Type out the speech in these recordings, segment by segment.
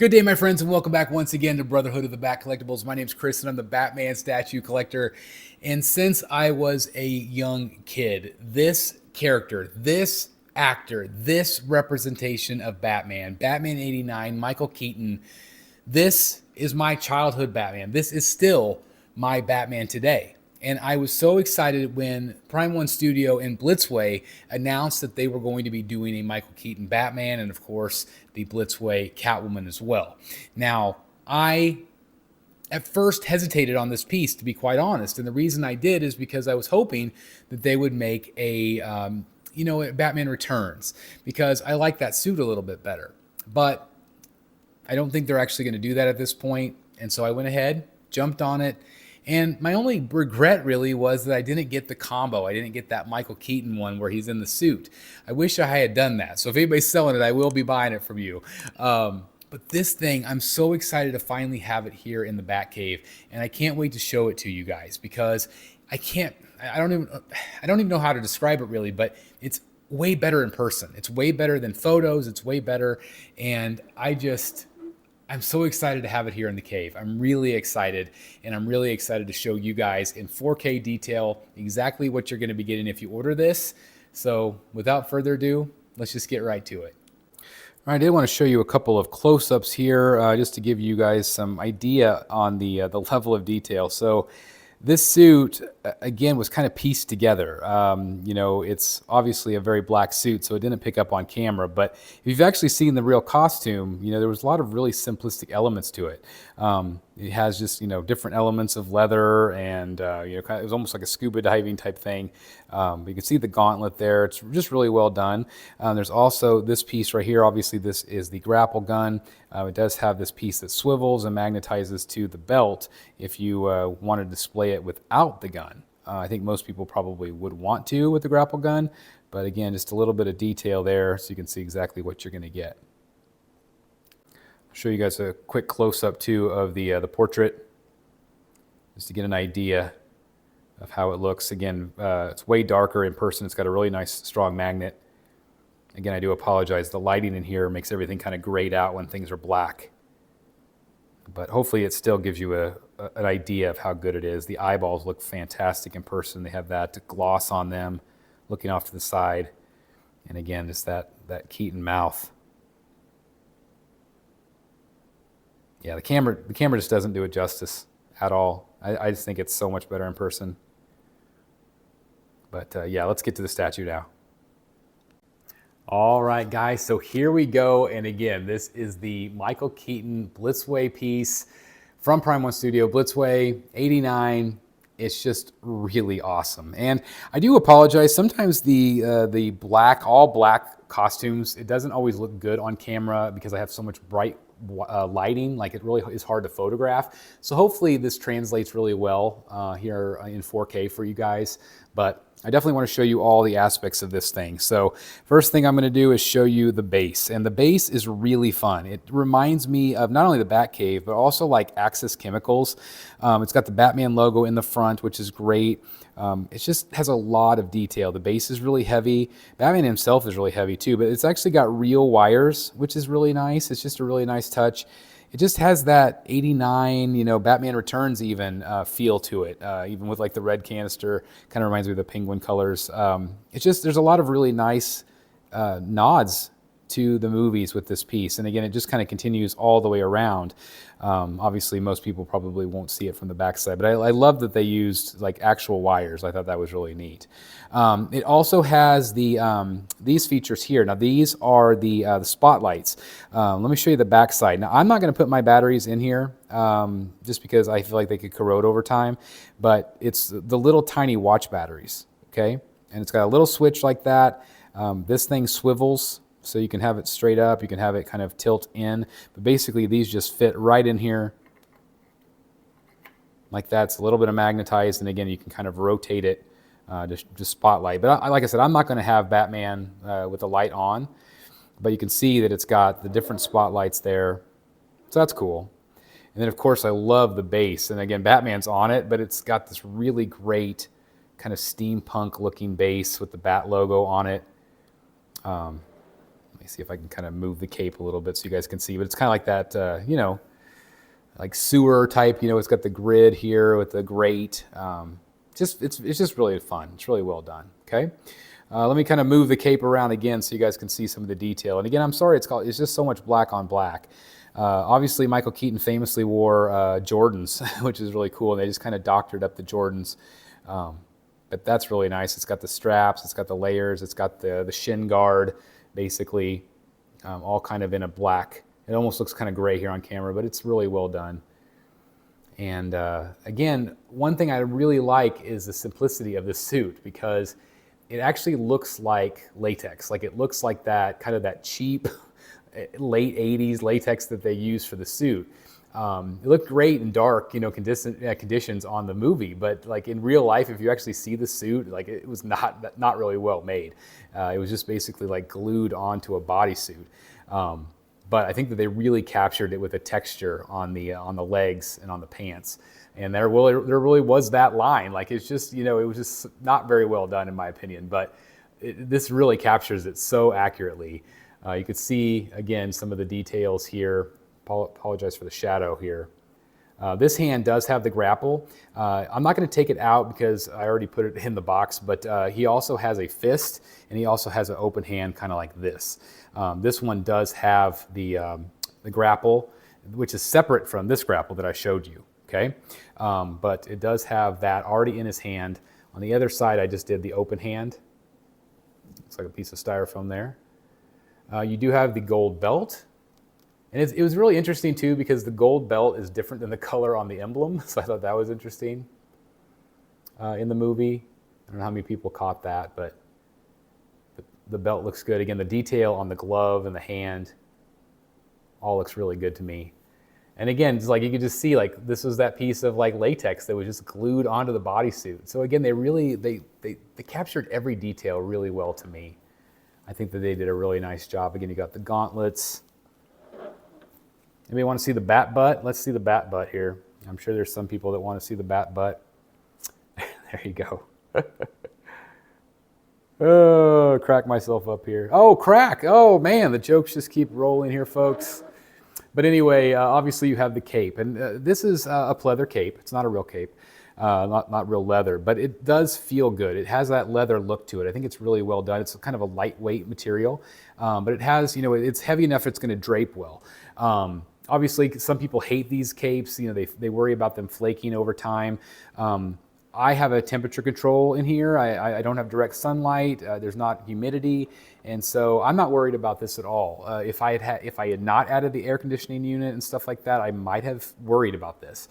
Good day, my friends, and welcome back once again to Brotherhood of the Bat Collectibles. My name's Chris, and I'm the Batman statue collector. And since I was a young kid, this character, this actor, this representation of Batman, Batman 89, Michael Keaton, this is my childhood Batman. This is still my Batman today. And I was so excited when Prime One Studio and Blitzway announced that they were going to be doing a Michael Keaton Batman and, of course, the Blitzway Catwoman as well. Now, I at first hesitated on this piece, to be quite honest. And the reason I did is because I was hoping that they would make a Batman Returns, because I like that suit a little bit better. But I don't think they're actually going to do that at this point. And so I went ahead, jumped on it. And my only regret really was that I didn't get the combo. I didn't get that Michael Keaton one where he's in the suit. I wish I had done that. So if anybody's selling it, I will be buying it from you. But this thing, I'm so excited to finally have it here in the Batcave, and I can't wait to show it to you guys, because I don't even know how to describe it really, but it's way better in person. It's way better than photos. It's way better, and I'm so excited to have it here in the cave. I'm really excited, and I'm really excited to show you guys in 4K detail exactly what you're going to be getting if you order this. So without further ado, let's just get right to it. All right, I did want to show you a couple of close-ups here just to give you guys some idea on the level of detail. So this suit, again, was kind of pieced together. It's obviously a very black suit, so it didn't pick up on camera. But if you've actually seen the real costume, there was a lot of really simplistic elements to it. It has just, different elements of leather, and, it was almost like a scuba diving type thing. You can see the gauntlet there. It's just really well done. There's also this piece right here. Obviously, this is the grapple gun. It does have this piece that swivels and magnetizes to the belt if you want to display it without the gun. I think most people probably would want to with the grapple gun, but again, just a little bit of detail there so you can see exactly what you're going to get. I'll show you guys a quick close-up too of the portrait, just to get an idea of how it looks. Again, it's way darker in person. It's got a really nice strong magnet. Again, I do apologize. The lighting in here makes everything kind of grayed out when things are black. But hopefully it still gives you an idea of how good it is. The eyeballs look fantastic in person. They have that gloss on them, looking off to the side. And again, just that Keaton mouth. Yeah, the camera just doesn't do it justice at all. I just think it's so much better in person. But yeah, let's get to the statue now. All right, guys, so here we go. And again, this is the Michael Keaton Blitzway piece from Prime One Studio, Blitzway 89. It's just really awesome. And I do apologize. Sometimes the all black costumes, it doesn't always look good on camera because I have so much bright lighting. Like, it really is hard to photograph. So hopefully this translates really well here in 4K for you guys. But I definitely want to show you all the aspects of this thing. So first thing I'm going to do is show you the base. And the base is really fun. It reminds me of not only the Batcave, but also like Axis Chemicals. It's got the Batman logo in the front, which is great. It just has a lot of detail. The base is really heavy. Batman himself is really heavy too, but it's actually got real wires, which is really nice. It's just a really nice touch. It just has that 89, Batman Returns even feel to it, even with like the red canister. Kind of reminds me of the penguin colors. It's just, there's a lot of really nice nods to the movies with this piece. And again, it just kind of continues all the way around. Obviously, most people probably won't see it from the backside, but I love that they used like actual wires. I thought that was really neat. It also has these features here. Now, these are the spotlights. Let me show you the backside. Now, I'm not going to put my batteries in here just because I feel like they could corrode over time, but it's the little tiny watch batteries, okay? And it's got a little switch like that. This thing swivels, so you can have it straight up, you can have it kind of tilt in, but basically these just fit right in here like that. It's a little bit of magnetized, and again, you can kind of rotate it just spotlight. But like I said, I'm not going to have Batman with the light on, but you can see that it's got the different spotlights there, so that's cool. And then of course I love the base, and again, Batman's on it, but it's got this really great kind of steampunk looking base with the Bat logo on it. me see if I can kind of move the cape a little bit so you guys can see, but it's kind of like that, you know, like sewer type, you know, it's got the grid here with the grate. It's just really fun. It's really well done, okay? Let me kind of move the cape around again so you guys can see some of the detail. And again, I'm sorry, it's just so much black on black. Obviously, Michael Keaton famously wore Jordans, which is really cool. And they just kind of doctored up the Jordans. But that's really nice. It's got the straps, it's got the layers, it's got the shin guard, basically, all kind of in a black. It almost looks kind of gray here on camera, but it's really well done. And again, one thing I really like is the simplicity of the suit, because it actually looks like latex. Like it looks like that kind of that cheap late 80s latex that they use for the suit. It looked great in dark, you know, conditions on the movie, but like in real life, if you actually see the suit, like it was not really well made. It was just basically like glued onto a bodysuit. But I think that they really captured it with a texture on the legs and on the pants. And there really was that line. Like it's just, you know, it was just not very well done in my opinion, but this really captures it so accurately. You could see, again, some of the details here. Apologize for the shadow here. This hand does have the grapple. I'm not going to take it out because I already put it in the box, but he also has a fist, and he also has an open hand kind of like this. This one does have the grapple, which is separate from this grapple that I showed you, okay? But it does have that already in his hand. On the other side, I just did the open hand. Looks like a piece of styrofoam there. You do have the gold belt. And it was really interesting too, because the gold belt is different than the color on the emblem. So I thought that was interesting in the movie. I don't know how many people caught that, but the belt looks good. Again, the detail on the glove and the hand all looks really good to me. And again, it's like you could just see like this was that piece of like latex that was just glued onto the bodysuit. So again, they captured every detail really well to me. I think that they did a really nice job. Again, you got the gauntlets. Anybody want to see the bat butt? Let's see the bat butt here. I'm sure there's some people that want to see the bat butt. There you go. Oh, crack myself up here. Oh, crack. Oh, man, the jokes just keep rolling here, folks. But anyway, obviously you have the cape. And this is a pleather cape. It's not a real cape, not real leather, but it does feel good. It has that leather look to it. I think it's really well done. It's kind of a lightweight material, but it has, you know, it's heavy enough it's going to drape well. Obviously, some people hate these capes. You know, they worry about them flaking over time. I have a temperature control in here. I don't have direct sunlight. There's not humidity, and so I'm not worried about this at all. If I had not added the air conditioning unit and stuff like that, I might have worried about this.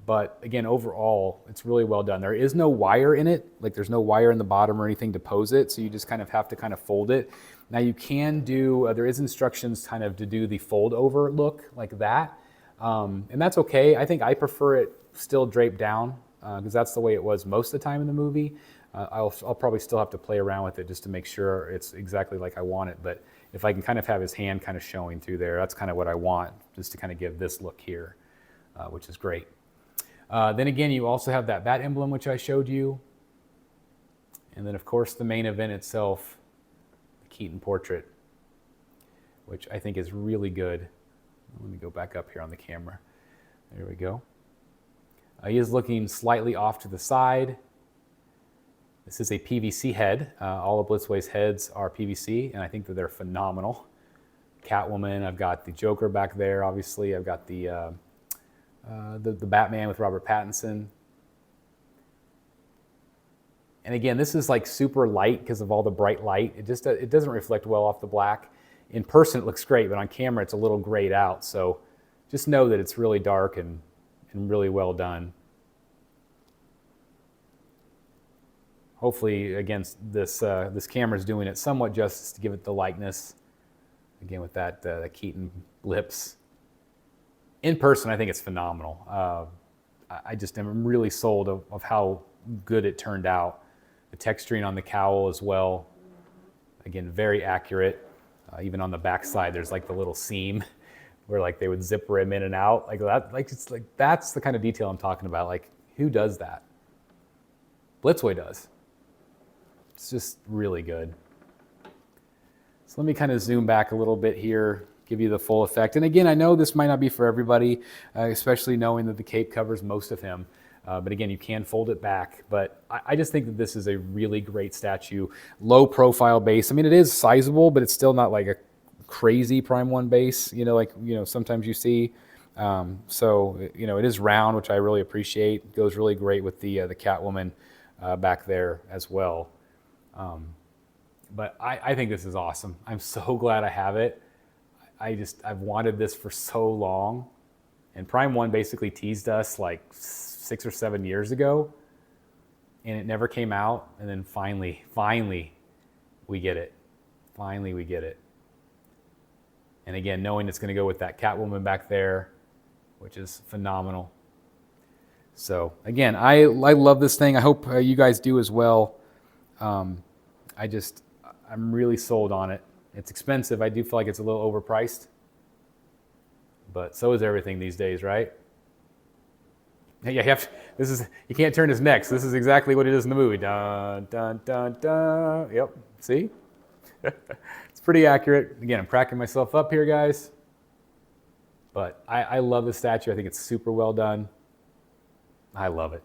But again, overall, it's really well done. There is no wire in it. Like there's no wire in the bottom or anything to pose it, so you just kind of have to kind of fold it. Now you can do, there is instructions kind of to do the fold over look like that. And that's okay. I think I prefer it still draped down because that's the way it was most of the time in the movie. I'll probably still have to play around with it just to make sure it's exactly like I want it. But if I can kind of have his hand kind of showing through there, that's kind of what I want, just to kind of give this look here, which is great. Then again, you also have that bat emblem, which I showed you. And then of course the main event itself, the Keaton portrait, which I think is really good. Let me go back up here on the camera. There we go. He is looking slightly off to the side. This is a PVC head. All of Blitzway's heads are PVC, and I think that they're phenomenal. Catwoman, I've got the Joker back there, obviously. I've got the Batman with Robert Pattinson. And again, this is like super light because of all the bright light. It doesn't reflect well off the black. In person, it looks great, but on camera, it's a little grayed out. So just know that it's really dark and really well done. Hopefully, again, this camera is doing it somewhat justice to give it the likeness. Again, with that the Keaton lips. In person, I think it's phenomenal. I just am really sold of how good it turned out. The texturing on the cowl as well. Again, very accurate. Even on the back side, there's like the little seam where like they would zipper him in and out like that. Like it's like that's the kind of detail I'm talking about. Like who does that? Blitzway does. It's just really good. So let me kind of zoom back a little bit here, give you the full effect. And again, I know this might not be for everybody, especially knowing that the cape covers most of him. But again, you can fold it back. But I just think that this is a really great statue. Low profile base. I mean, it is sizable, but it's still not like a crazy Prime 1 base, sometimes you see. So, it is round, which I really appreciate. It goes really great with the Catwoman back there as well. But I think this is awesome. I'm so glad I have it. I've wanted this for so long. And Prime 1 basically teased us like 6 or 7 years ago. And it never came out. And then finally, we get it. Finally, we get it. And again, knowing it's going to go with that Catwoman back there, which is phenomenal. So again, I love this thing. I hope you guys do as well. I'm really sold on it. It's expensive. I do feel like it's a little overpriced, but so is everything these days, right? Yeah, you can't turn his neck. So this is exactly what it is in the movie. Dun, dun, dun, dun. Yep, see? It's pretty accurate. Again, I'm cracking myself up here, guys. But I love the statue. I think it's super well done. I love it.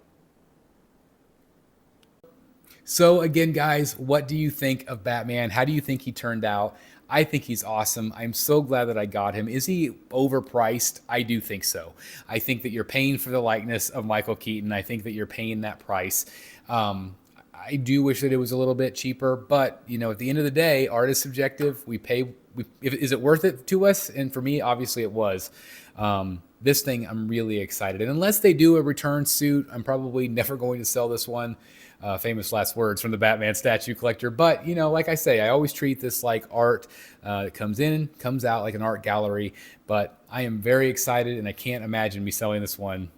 So again, guys, what do you think of Batman? How do you think he turned out? I think he's awesome. I'm so glad that I got him. Is he overpriced? I do think so. I think that you're paying for the likeness of Michael Keaton. I think that you're paying that price. I do wish that it was a little bit cheaper, but at the end of the day, art is subjective. We pay. Is it worth it to us? And for me, obviously it was. This thing, I'm really excited. And unless they do a return suit, I'm probably never going to sell this one. Famous last words from the Batman statue collector. But, like I say, I always treat this like art. It comes in, comes out like an art gallery. But I am very excited, and I can't imagine me selling this one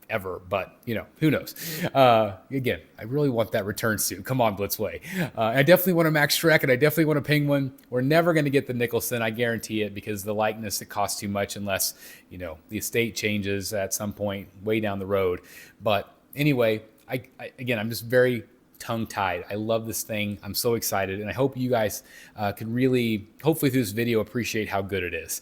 ever. But, who knows? Again, I really want that return suit. Come on, Blitzway. I definitely want a Max Shrek, and I definitely want a Penguin. We're never going to get the Nicholson, I guarantee it, because the likeness, it costs too much unless, the estate changes at some point way down the road. But anyway, again, I'm just very tongue-tied. I love this thing. I'm so excited, and I hope you guys can really, hopefully through this video, appreciate how good it is.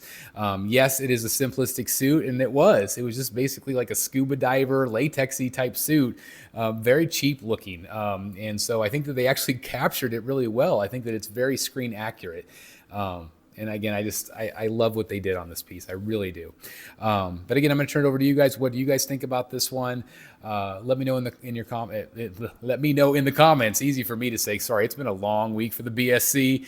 Yes, it is a simplistic suit, and it was just basically like a scuba diver, latexy type suit, very cheap looking. And so I think that they actually captured it really well. I think that it's very screen accurate. And again, I love what they did on this piece. I really do. But again, I'm going to turn it over to you guys. What do you guys think about this one? Let me know let me know in the comments. Easy for me to say. Sorry, it's been a long week for the BSC.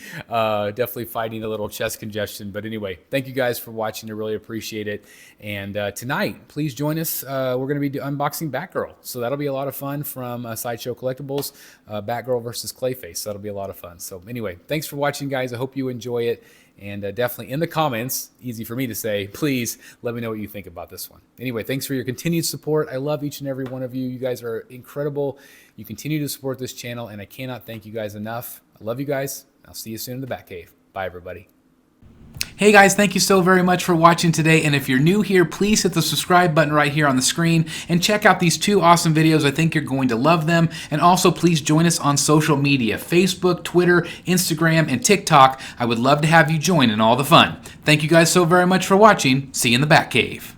Definitely fighting a little chest congestion. But anyway, thank you guys for watching. I really appreciate it. And tonight, please join us. We're going to be unboxing Batgirl. So that'll be a lot of fun from Sideshow Collectibles. Batgirl versus Clayface. So that'll be a lot of fun. So anyway, thanks for watching, guys. I hope you enjoy it. And definitely in the comments, easy for me to say, please let me know what you think about this one. Anyway, thanks for your continued support. I love each and every one of you. You guys are incredible. You continue to support this channel, and I cannot thank you guys enough. I love you guys. I'll see you soon in the Batcave. Bye, everybody. Hey guys, thank you so very much for watching today, and if you're new here, please hit the subscribe button right here on the screen and check out these two awesome videos. I think you're going to love them. And also please join us on social media, Facebook, Twitter, Instagram, and TikTok. I would love to have you join in all the fun. Thank you guys so very much for watching. See you in the Batcave.